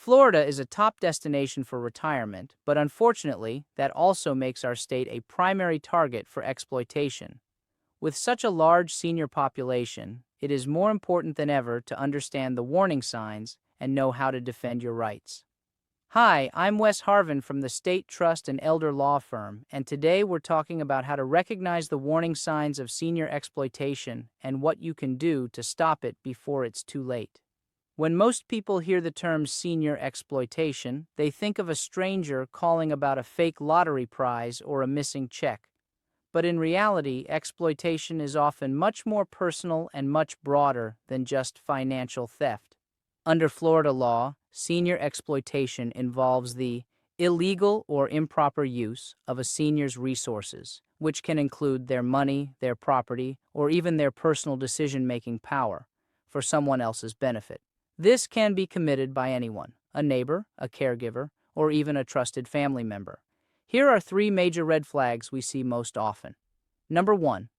Florida is a top destination for retirement, but unfortunately, that also makes our state a primary target for exploitation. With such a large senior population, it is more important than ever to understand the warning signs and know how to defend your rights. Hi, I'm Wes Harvin from the State Trust and Elder Law Firm, and today we're talking about how to recognize the warning signs of senior exploitation and what you can do to stop it before it's too late. When most people hear the term senior exploitation, they think of a stranger calling about a fake lottery prize or a missing check. But in reality, exploitation is often much more personal and much broader than just financial theft. Under Florida law, senior exploitation involves the illegal or improper use of a senior's resources, which can include their money, their property, or even their personal decision-making power, for someone else's benefit. This can be committed by anyone, a neighbor, a caregiver, or even a trusted family member. Here are 3 major red flags we see most often. Number 1.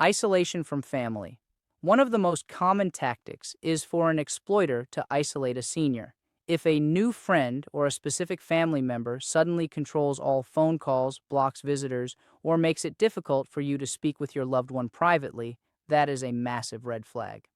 Isolation from family. One of the most common tactics is for an exploiter to isolate a senior. If a new friend or a specific family member suddenly controls all phone calls, blocks visitors, or makes it difficult for you to speak with your loved one privately, that is a massive red flag.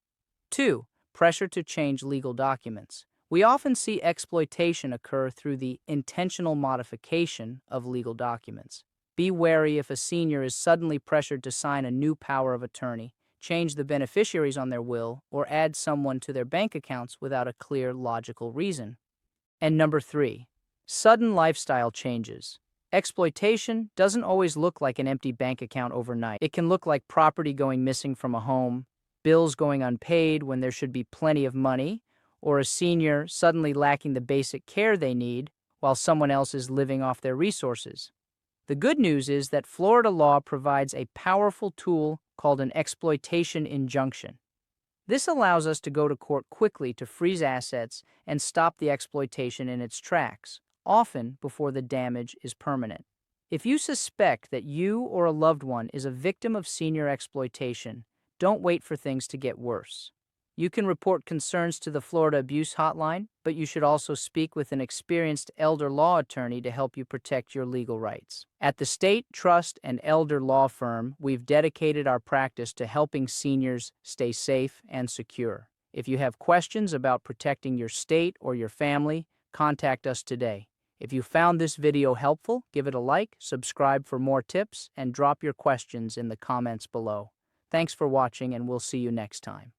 2. Pressure to change legal documents. We often see exploitation occur through the intentional modification of legal documents. Be wary if a senior is suddenly pressured to sign a new power of attorney, change the beneficiaries on their will, or add someone to their bank accounts without a clear, logical reason. And number 3, sudden lifestyle changes. Exploitation doesn't always look like an empty bank account overnight. It can look like property going missing from a home, bills going unpaid when there should be plenty of money, or a senior suddenly lacking the basic care they need while someone else is living off their resources. The good news is that Florida law provides a powerful tool called an exploitation injunction. This allows us to go to court quickly to freeze assets and stop the exploitation in its tracks, often before the damage is permanent. If you suspect that you or a loved one is a victim of senior exploitation, don't wait for things to get worse. You can report concerns to the Florida Abuse Hotline, but you should also speak with an experienced elder law attorney to help you protect your legal rights. At the State Trust and Elder Law Firm, we've dedicated our practice to helping seniors stay safe and secure. If you have questions about protecting your state or your family, contact us today. If you found this video helpful, give it a like, subscribe for more tips, and drop your questions in the comments below. Thanks for watching, and we'll see you next time.